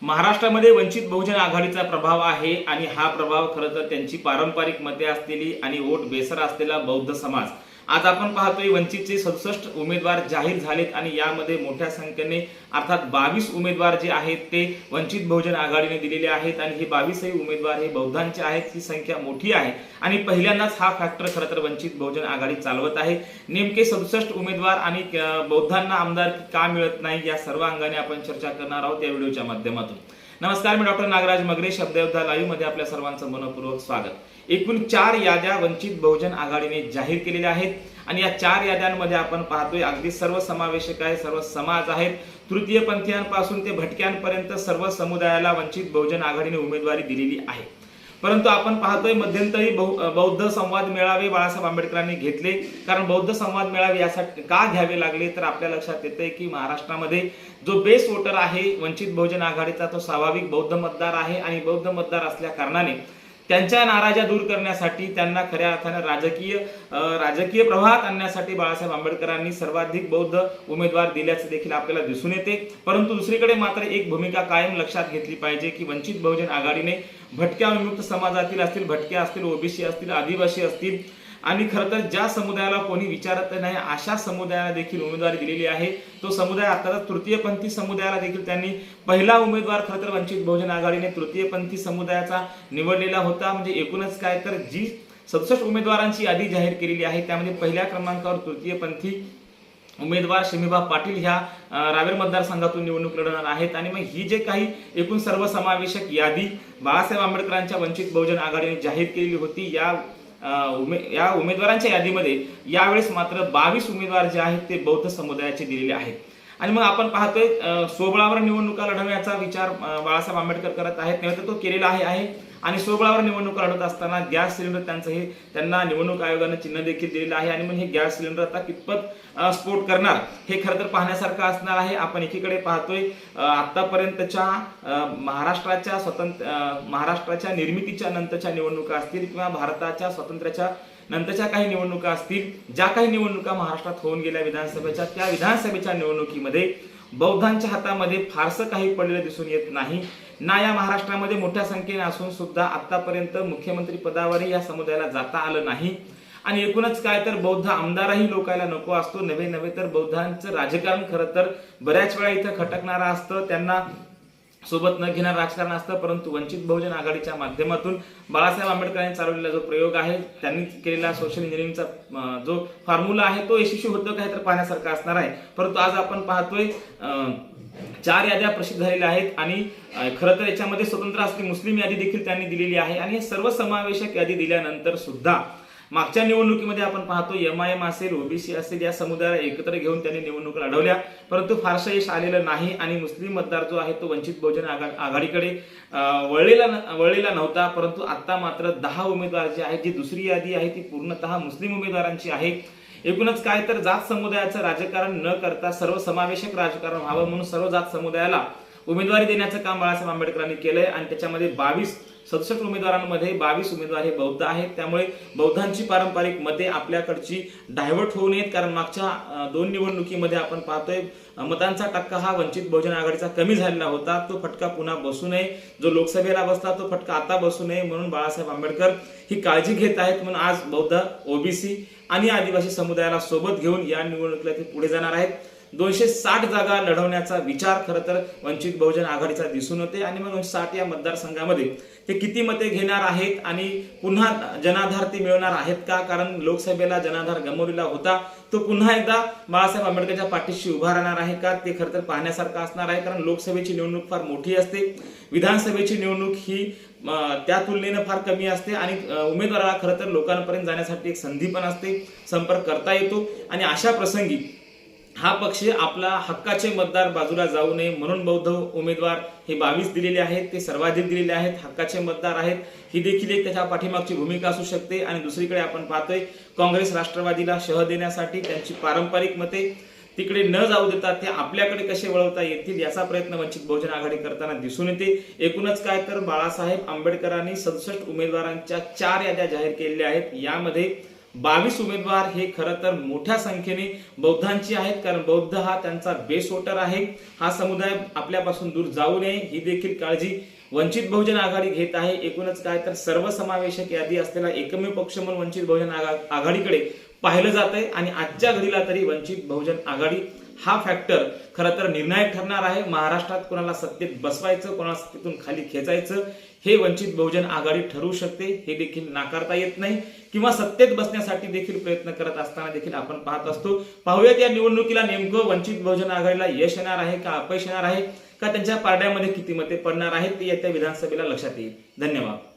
महाराष्ट्रामध्ये वंचित बहुजन आघाडीचा प्रभाव आहे आणि हा प्रभाव खरं तर त्यांची पारंपरिक मते असलेली आणि वोट बेसर असलेला बौद्ध समाज। आज आपण पाहतोय वंचितचे 67 उमेदवार जाहीर झालेत आणि यामध्ये मोठ्या संख्येने अर्थात 22 उमेदवार जे आहेत ते वंचित बहुजन आघाडीने दिलेले आहेत आणि हे 22 उमेदवार हे बौद्धांचे आहेत। ही संख्या मोठी आहे आणि पहिल्यांदाच हा फॅक्टर खरं तर वंचित बहुजन आघाडी चालवत आहे। नेमके 67 उमेदवार आणि बौद्धांना आमदार का मिळत नाही या सर्व अंगाने आपण चर्चा करणार आहोत या व्हिडिओच्या माध्यमातून। नमस्कार, मी डॉक्टर नागराज मगरे, शब्दयोद्धा लाईव्ह मध्ये आपल्या सर्वांचं मनपूर्वक स्वागत। एकूण 4 याद्या वंचित बहुजन आघाडीने जाहीर केलेल्या आहेत आणि या 4 याद्यांमध्ये आपण पाहतोय अगदी सर्व समावेशक आहे, सर्व समाज आहेत, तृतीय पंथीयांपासून ते भटक्यांपर्यंत सर्व समुदायाला वंचित बहुजन आघाडीने उमेदवारी दिलेली आहे। परंतु आपण पाहतोय मध्यंतरी बौद्ध संवाद मेळावे बाळासाहेब आंबेडकरांनी घेतले। कारण बौद्ध संवाद मेळावे यासाठी का घ्यावे लागले तर आपल्या लक्षात येते की महाराष्ट्रामध्ये जो बेस वोटर आहे वंचित बहुजन आघाडीचा तो स्वाभाविक बौद्ध मतदार आहे आणि बौद्ध मतदार असल्या कारणाने त्यांच्या नाराज्या दूर करण्यासाठी त्यांना खऱ्या अर्थाने राजकीय प्रवाहात आणण्यासाठी बाळासाहेब आंबेडकरांनी सर्वाधिक बौद्ध उमेदवार दिल्याचे देखील आपल्याला दिसून येते। परंतु दुसरीकडे मात्र एक भूमिका कायम लक्षात घेतली पाहिजे की वंचित बहुजन आघाडीने भटक्या विमुक्त समाजातील असतील, भटक्या असतील, ओबीसी असतील, आदिवासी असतील आणि खरं तर ज्या समुदायाला कोणी विचारत नाही अशा समुदायाला देखील उमेदवारी दिलेली आहे। तो समुदाय आता तृतीयपंथी समुदायाला देखील त्यांनी पहिला उमेदवार खरं तर वंचित बहुजन आघाडीने तृतीयपंथी समुदायाचा निवडलेला होता। म्हणजे एकूणच काय तर जी 67 उमेदवारांची यादी जाहीर केलेली आहे त्यामध्ये पहिल्या क्रमांकावर तृतीयपंथी उमेदवार शमीबा पाटील ह्या रावेर मतदारसंघातून निवडणूक लढवणार आहेत। आणि मग ही जे काही एकूण सर्वसमावेशक यादी बाळासाहेब आंबेडकरांच्या वंचित बहुजन आघाडीने जाहीर केलेली होती या उमेदवारांच्या यादीमध्ये यावेळेस मात्र 22 उमेदवार जे आहेत ते बौद्ध समुदायाचे दिलेले आहेत। आणि मग आपण पाहतोय स्वबळावर निवडणुका लढवण्याचा विचार बाळासाहेब आंबेडकर करत आहेत, नेमकं तो केलेला आहे आणि स्वबळावर निवडणुका लढवत असताना गॅस सिलेंडर त्यांना निवडणूक आयोगाने चिन्ह देखील दिलेलं आहे आणि मग हे गॅस सिलेंडर आता कितपत स्फोट करणार हे खरं तर पाहण्यासारखं असणार आहे। आपण एकीकडे पाहतोय आतापर्यंतच्या महाराष्ट्राच्या निर्मितीच्या नंतरच्या निवडणुका असतील किंवा भारताच्या स्वातंत्र्याच्या नंतरच्या काही निवडणुका असतील, ज्या काही निवडणुका महाराष्ट्रात होऊन गेल्या विधानसभेच्या, त्या विधानसभेच्या निवडणुकीमध्ये बौद्धांच्या हातामध्ये फारसं काही पडलेलं दिसून येत नाही ना। या महाराष्ट्रामध्ये मोठ्या संख्येने असून सुद्धा आतापर्यंत मुख्यमंत्री पदावरही या समुदायाला जाता आलं नाही आणि एकूणच काय तर बौद्ध आमदारही लोकांना नको असतो। नव्हे तर बौद्धांचं राजकारण खरं तर बऱ्याच वेळा इथं खटकणारं असतं, त्यांना सोबत न घेणार राजकारण असतं। परंतु वंचित बहुजन आघाडीच्या माध्यमातून बाळासाहेब आंबेडकरांनी चालवलेला जो प्रयोग आहे, त्यांनी केलेला सोशल इंजिनिअरिंगचा जो फॉर्म्युला आहे तो यशस्वी होतो काय तर पाहण्यासारखं असणार आहे। परंतु आज आपण पाहतोय 4 याद्या प्रसिद्ध झालेल्या आहेत आणि खरं तर याच्यामध्ये स्वतंत्र असलेली मुस्लिम यादी देखील त्यांनी दिलेली आहे आणि सर्व समावेशक यादी दिल्यानंतर सुद्धा मागच्या निवडणुकीमध्ये आपण पाहतो एमआयएम असेल, ओबीसी असेल या समुदायाला एकत्र घेऊन त्यांनी निवडणूक लढवल्या, परंतु फारसं यश आलेलं नाही आणि मुस्लिम मतदार जो आहे तो वंचित बहुजन आघाडीकडे वळलेला नव्हता। परंतु आता मात्र 10 उमेदवार जे आहेत, जी दुसरी यादी आहे ती पूर्णतः मुस्लिम उमेदवारांची आहे। एकूणच काय तर जात समुदायाचं राजकारण न करता सर्वसमावेशक राजकारण व्हावं म्हणून सर्व जात समुदायाला उमेदवारी देण्याचं काम बाळासाहेब आंबेडकरांनी केलंय आणि त्याच्यामध्ये 67 उमेदवारांमध्ये 22 उमेदवार हे बौद्ध आहेत। त्यामुळे बौद्धांची पारंपरिक मते आपल्याकडची डायव्हर्ट होऊ नयेत, कारण मागच्या 2 निवडणुकीमध्ये आपण पाहतोय मतांचा टक्का हा वंचित बहुजन आघाडीचा कमी झालेला होता। तो फटका पुन्हा बसू नये, जो लोकसभेला बसला तो फटका आता बसू नये म्हणून बाळासाहेब आंबेडकर ही काळजी घेत आहेत। म्हणून आज बौद्ध, ओबीसी आणि आदिवासी समुदायाला सोबत घेऊन या निवडणुकीला ते पुढे जाणार आहेत। 260 जागा लढवण्याचा विचार खरं तर वंचित बहुजन आघाडीचा दिसून होते आणि मग 260 या मतदारसंघामध्ये ते किती मते घेणार आहेत आणि पुन्हा जनाधार ते मिळवणार आहेत का, कारण लोकसभेला जनाधार गमावलेला होता, तो पुन्हा एकदा बाळासाहेब आंबेडकरच्या पाठीशी उभा राहणार आहे का ते खरं तर पाहण्यासारखं असणार आहे। कारण लोकसभेची निवडणूक फार मोठी असते, विधानसभेची निवडणूक ही त्या तुलनेने फार कमी असते आणि उमेदवाराला खरं तर लोकांपर्यंत जाण्यासाठी एक संधी पण असते, संपर्क करता येतो आणि अशा प्रसंगी हा पक्ष आपला हक्काचे मतदार बाजूला जाऊ नये म्हणून बौद्ध उमेदवार हे 22 दिलेले आहेत, ते सर्वाधिक दिलेले आहेत, हक्काचे मतदार आहेत, ही देखील एक त्याच्या पाठीमागची भूमिका असू शकते। आणि दुसरीकडे आपण पाहतोय काँग्रेस राष्ट्रवादीला शह देण्यासाठी त्यांची पारंपरिक मते तिकडे न जाऊ देता ते आपल्याकडे कसे वळवता येतील याचा प्रयत्न वंचित बहुजन आघाडी करताना दिसून येते। एकूणच काय तर बाळासाहेब आंबेडकरांनी 67 उमेदवारांच्या 4 याद्या जाहीर केलेल्या आहेत, यामध्ये 22 उमेदवार हे खरं तर मोठ्या संख्येने बौद्धांची आहेत, कारण बौद्ध हा त्यांचा बेस वोटर आहे. हा समुदाय आपल्यापासून दूर जाऊ नये ही देखील काळजी वंचित बहुजन आघाडी घेत आहे. एकूणच काय तर सर्वसमावेशक यादी असलेला एकमेव पक्ष म्हणून वंचित बहुजन आघाडीकडे पाहिलं जात आहे आणि आजच्या घडीला तरी वंचित बहुजन आघाडी हा फॅक्टर खरं तर निर्णायक ठरणार आहे. महाराष्ट्रात कोणाला सत्तेत बसवायचं, कोणाला सत्तेतून खाली खेचायचं हे वंचित बहुजन आघाडी ठरवू शकते, हे देखील नाकारता येत नाही. किंवा सत्तेत बसण्यासाठी देखील प्रयत्न करत असताना देखील आपण पाहत असतो. पाहूयात या निवडणुकीला नेमकं वंचित बहुजन आघाडीला यश येणार आहे का अपयश येणार आहे, का त्यांच्या पारड्यामध्ये किती मते पडणार आहेत ते येत्या विधानसभेला लक्षात येईल. धन्यवाद.